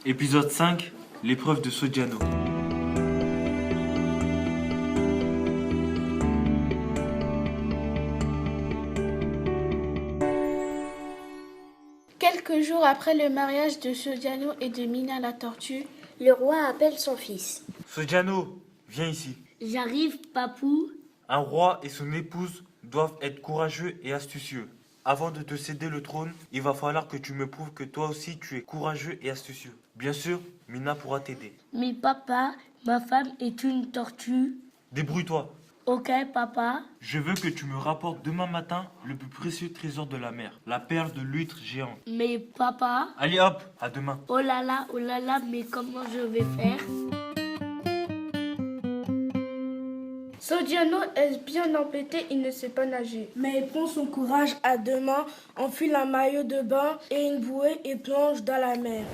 Épisode 5, l'épreuve de Sodiano. Quelques jours après le mariage de Sodiano et de Mina la tortue, le roi appelle son fils. Sodiano, viens ici. J'arrive, papou. Un roi et son épouse doivent être courageux et astucieux. Avant de te céder le trône, il va falloir que tu me prouves que toi aussi tu es courageux et astucieux. Bien sûr, Mina pourra t'aider. Mais papa, ma femme est une tortue. Débrouille-toi. Ok, papa. Je veux que tu me rapportes demain matin le plus précieux trésor de la mer, la perle de l'huître géante. Mais papa... Allez hop, à demain. Oh là là, mais comment je vais faire? Sodiano est bien embêté, il ne sait pas nager. Mais il prend son courage à deux mains, enfile un maillot de bain et une bouée et plonge dans la mer.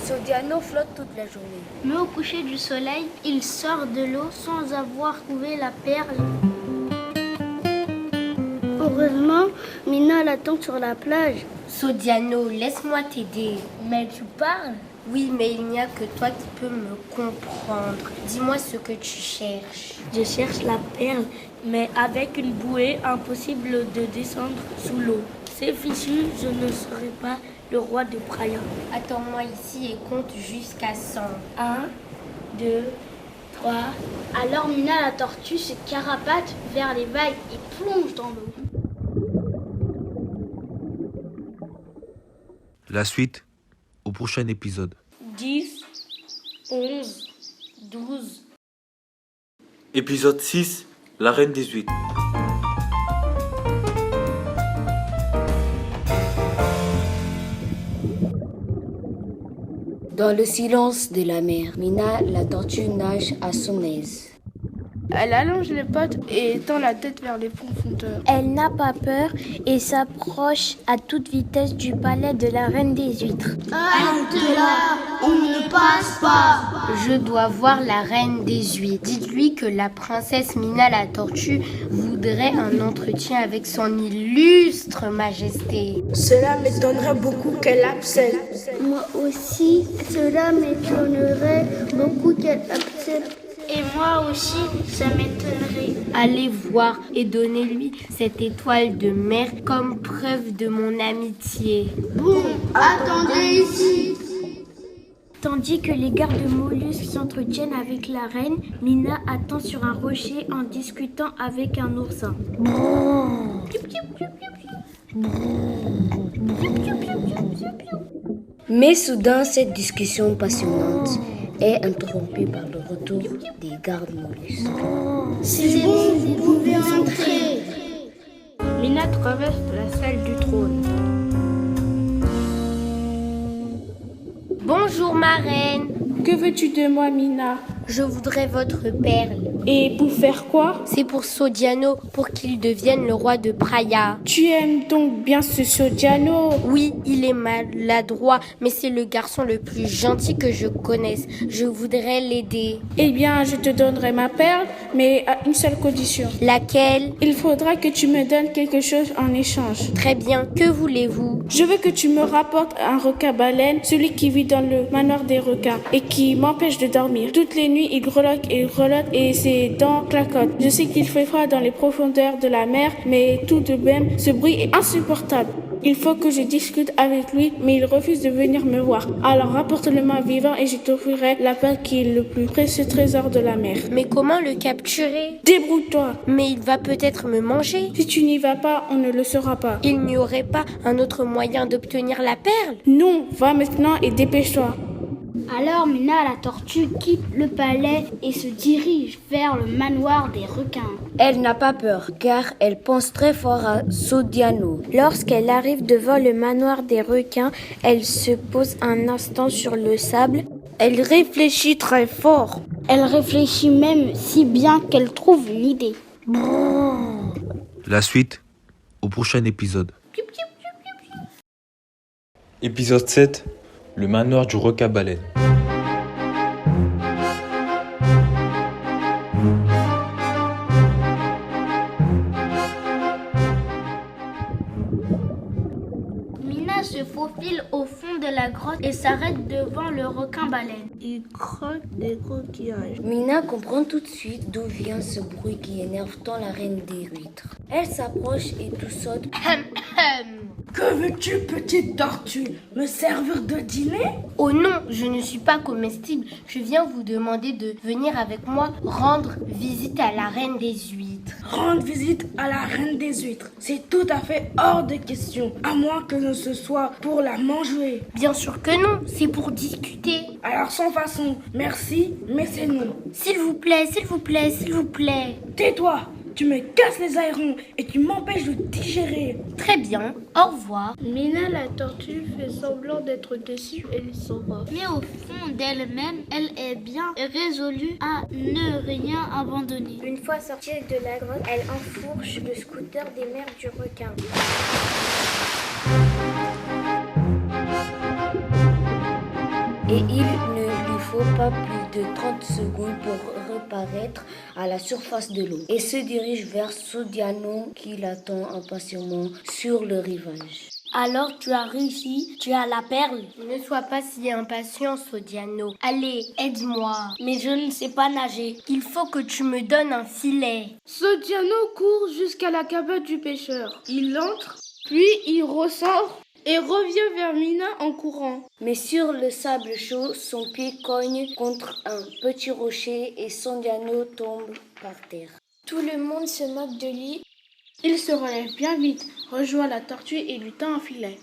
Sodiano flotte toute la journée. Mais au coucher du soleil, il sort de l'eau sans avoir trouvé la perle. Heureusement, Mina l'attend sur la plage. Sodiano, laisse-moi t'aider. Mais tu parles? Oui, mais il n'y a que toi qui peux me comprendre. Dis-moi ce que tu cherches. Je cherche la perle, mais avec une bouée, impossible de descendre sous l'eau. C'est fichu, je ne serai pas le roi de Praia. Attends-moi ici et compte jusqu'à 100. 1, 2, 3. Alors Mina la tortue se carapate vers les vagues et plonge dans l'eau. La suite au prochain épisode. 10, 11, 12. Épisode 6, la reine des huîtres. Dans le silence de la mer, Mina la tortue nage à son aise. Elle allonge les pattes et tend la tête vers les profondeurs. Elle n'a pas peur et s'approche à toute vitesse du palais de la reine des huîtres. Halte là, on ne passe pas. Je dois voir la reine des huîtres. Dites-lui que la princesse Mina la tortue voudrait un entretien avec son illustre majesté. Cela m'étonnerait beaucoup qu'elle accepte. Moi aussi, cela m'étonnerait beaucoup qu'elle accepte. Et moi aussi, ça m'étonnerait. Allez voir et donnez-lui cette étoile de mer comme preuve de mon amitié. Bon, attendez ici. Tandis que les gardes mollusques s'entretiennent avec la reine, Mina attend sur un rocher en discutant avec un oursin. Mais soudain, cette discussion passionnante est interrompue par le retour des gardes mollusques. C'est bon, vous pouvez entrer. Mina traverse la salle du trône. Bonjour ma reine, Que veux-tu de moi, Mina? je voudrais votre perle. Et pour faire quoi? C'est pour Sodiano, pour qu'il devienne le roi de Praia. Tu aimes donc bien ce Sodiano? Oui, il est maladroit, mais c'est le garçon le plus gentil que je connaisse. Je voudrais l'aider. Eh bien, je te donnerai ma perle, mais à une seule condition. Laquelle? Il faudra que tu me donnes quelque chose en échange. Très bien, que voulez-vous? Je veux que tu me rapportes un requin-baleine, celui qui vit dans le manoir des requins et qui m'empêche de dormir. Toutes les nuits, il grelotte et ses dents claquotent. Je sais qu'il fait froid dans les profondeurs de la mer, mais tout de même, ce bruit est insupportable. Il faut que je discute avec lui, mais il refuse de venir me voir. Alors rapporte-le-moi vivant et je t'offrirai la perle qui est le plus précieux trésor de la mer. Mais comment le capturer? Débrouille-toi. Mais il va peut-être me manger. Si tu n'y vas pas, on ne le saura pas. Il n'y aurait pas un autre moyen d'obtenir la perle? Non, va maintenant et dépêche-toi. Alors Mina la tortue quitte le palais et se dirige vers le manoir des requins. Elle n'a pas peur, car elle pense très fort à Sodiano. Lorsqu'elle arrive devant le manoir des requins, elle se pose un instant sur le sable. Elle réfléchit très fort. Elle réfléchit même si bien qu'elle trouve une idée. La suite au prochain épisode. Épisode 7, le manoir du requin-baleine. Mina se faufile au fond de la grotte et s'arrête devant le requin-baleine. Il croque des coquillages. Mina comprend tout de suite d'où vient ce bruit qui énerve tant la reine des huîtres. Elle s'approche et tout saute. Que veux-tu, petite tortue? Me servir de dîner? Oh non, je ne suis pas comestible. Je viens vous demander de venir avec moi rendre visite à la reine des huîtres. Rendre visite à la reine des huîtres, c'est tout à fait hors de question, à moins que ce soit pour la manger. Bien sûr que non, c'est pour discuter. Alors sans façon, merci, mais c'est non. S'il vous plaît, s'il vous plaît, s'il vous plaît. Tais-toi, tu me casses les aérons et tu m'empêches de digérer. Très bien, au revoir. Mina la tortue fait semblant d'être déçue et il s'en va. Mais au fond d'elle-même, elle est bien résolue à ne rien abandonner. Une fois sortie de la grotte, elle enfourche le scooter des mers du requin. Et il ne lui faut pas plus de 30 secondes pour reparaître à la surface de l'eau et se dirige vers Sodiano qui l'attend impatiemment sur le rivage. Alors tu as réussi, tu as la perle. Ne sois pas si impatient, Sodiano. Allez, aide-moi. Mais je ne sais pas nager. Il faut que tu me donnes un filet. Sodiano court jusqu'à la cabane du pêcheur. Il entre, puis il ressort et revient vers Mina en courant. Mais sur le sable chaud, son pied cogne contre un petit rocher et Sodiano tombe par terre. Tout le monde se moque de lui. Il se relève bien vite, rejoint la tortue et lui tend un filet.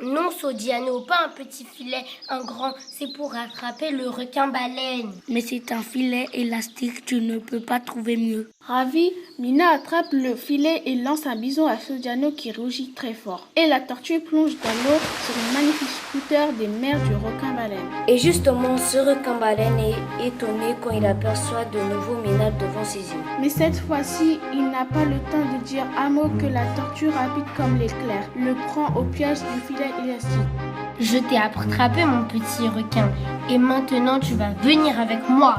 Non, Sodiano, pas un petit filet, un grand. C'est pour attraper le requin-baleine. Mais c'est un filet élastique, tu ne peux pas trouver mieux. Ravie, Mina attrape le filet et lance un bison à Sodiano qui rougit très fort. Et la tortue plonge dans l'eau sur une magnifique scooter des mers du requin-baleine. Et justement, ce requin-baleine est étonné quand il aperçoit de nouveau Mina devant ses yeux. Mais cette fois-ci, il n'a pas le temps de dire un mot que la tortue rapide comme l'éclair le prend au piège du filet élastique. Je t'ai attrapé, mon petit requin. Et maintenant, tu vas venir avec moi.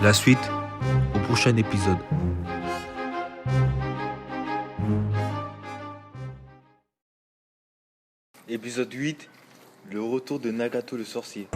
La suite au prochain épisode. Épisode 8, le retour de Nagato le sorcier.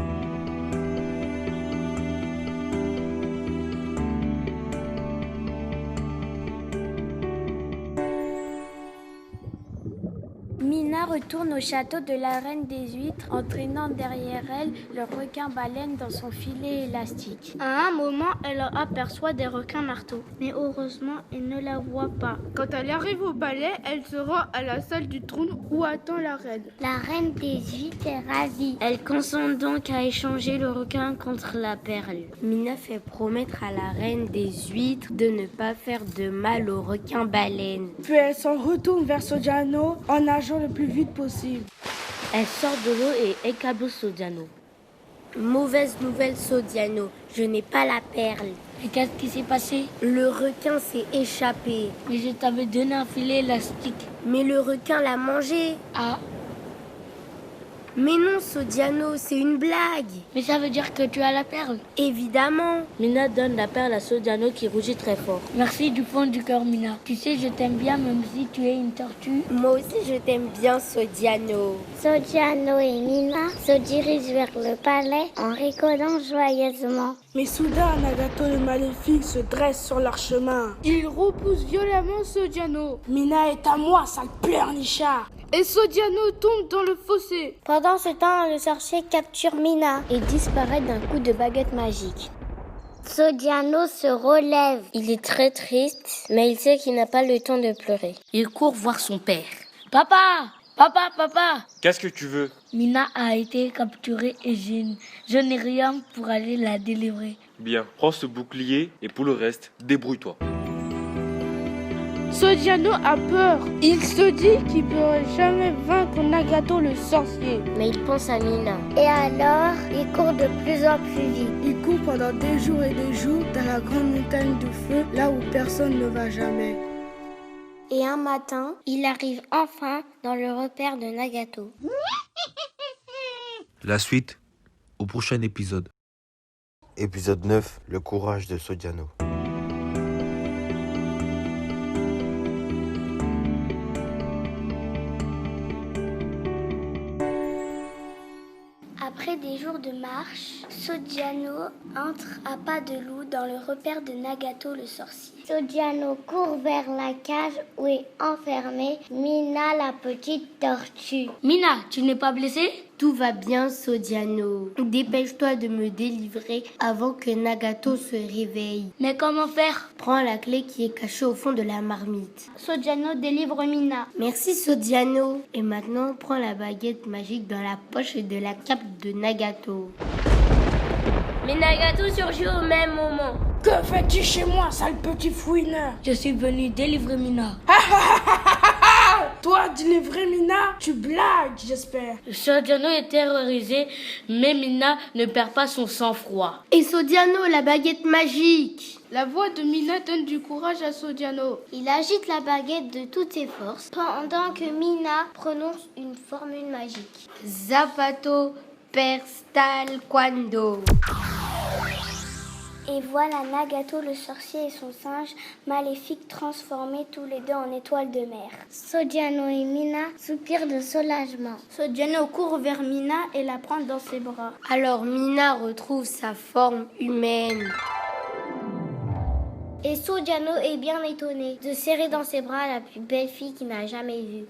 Mina retourne au château de la reine des huîtres, entraînant derrière elle le requin-baleine dans son filet élastique. À un moment, elle aperçoit des requins marteaux, mais heureusement, elle ne la voit pas. Quand elle arrive au palais, elle se rend à la salle du trône où attend la reine. La reine des huîtres est ravie. Elle consent donc à échanger le requin contre la perle. Mina fait promettre à la reine des huîtres de ne pas faire de mal au requin-baleine. Puis elle s'en retourne vers Sodiano en nageant le plus vite possible. Elle sort de l'eau et écabosse Sodiano. Mauvaise nouvelle, Sodiano. Je n'ai pas la perle. Et qu'est-ce qui s'est passé? Le requin s'est échappé. Mais je t'avais donné un filet élastique. Mais le requin l'a mangé. Ah, Mais non, Sodiano, c'est une blague. mais ça veut dire que tu as la perle. Évidemment. Mina donne la perle à Sodiano qui rougit très fort. Merci du fond du cœur, Mina. Tu sais, je t'aime bien même si tu es une tortue. Moi aussi, je t'aime bien, Sodiano. Sodiano et Mina se dirigent vers le palais en rigolant joyeusement. Mais soudain, Nagato le maléfique se dresse sur leur chemin. Il repousse violemment Sodiano. Mina est à moi, sale pleurnichard. Et Sodiano tombe dans le fossé. Pendant ce temps, le sorcier capture Mina et disparaît d'un coup de baguette magique. Sodiano se relève. Il est très triste, mais il sait qu'il n'a pas le temps de pleurer. Il court voir son père. Papa! Papa, papa! Qu'est-ce que tu veux? Mina a été capturée et je n'ai rien pour aller la délivrer. Bien, prends ce bouclier et pour le reste, débrouille-toi. Sodiano a peur. Il se dit qu'il ne pourrait jamais vaincre Nagato le sorcier. Mais il pense à Mina. Et alors, il court de plus en plus vite. Il court pendant des jours et des jours dans la grande montagne de feu, là où personne ne va jamais. Et un matin, il arrive enfin dans le repère de Nagato. La suite au prochain épisode. Épisode 9, le courage de Sodiano. Après des jours de marche, Sogdiano entre à pas de loup dans le repère de Nagato le sorcier. Sogdiano court vers la cage où est enfermée Mina la petite tortue. Mina, tu n'es pas blessée? Tout va bien, Sogdiano. Dépêche-toi de me délivrer avant que Nagato se réveille. Mais comment faire? Prends la clé qui est cachée au fond de la marmite. Sogdiano délivre Mina. Merci, Sogdiano. Et maintenant, prends la baguette magique dans la poche de la cape de Nagato. Mais Nagato surgit au même moment. Que fais-tu chez moi, sale petit fouineur? Je suis venu délivrer Mina. Toi, délivrer Mina? Tu blagues, j'espère. Sogdiano est terrorisé, mais Mina ne perd pas son sang-froid. Et Sogdiano, la baguette magique. La voix de Mina donne du courage à Sogdiano. Il agite la baguette de toutes ses forces pendant que Mina prononce une formule magique. Zapato perstal quando. Et voilà Nagato le sorcier et son singe maléfique transformés tous les deux en étoiles de mer. Sogdiano et Mina soupirent de soulagement. Sogdiano court vers Mina et la prend dans ses bras. Alors Mina retrouve sa forme humaine. Et Sogdiano est bien étonné de serrer dans ses bras la plus belle fille qu'il n'a jamais vue.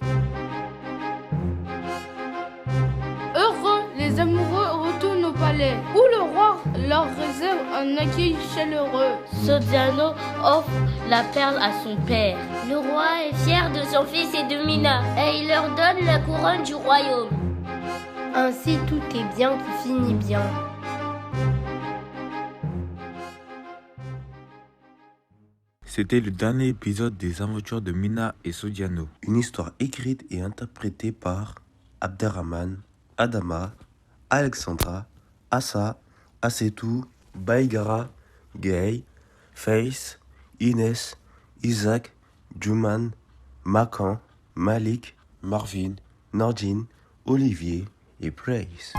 Heureux, les amoureux retournent au palais, où le roi leur réserve un accueil chaleureux. Sogdiano offre la perle à son père. Le roi est fier de son fils et de Mina, et il leur donne la couronne du royaume. Ainsi tout est bien qui finit bien. C'était le dernier épisode des aventures de Mina et Sogdiano. Une histoire écrite et interprétée par Abderrahman, Adama, Alexandra, Assa, Assetou, Baïgara, Gay, Face, Inès, Isaac, Juman, Makan, Malik, Marvin, Nordine, Olivier et Praise.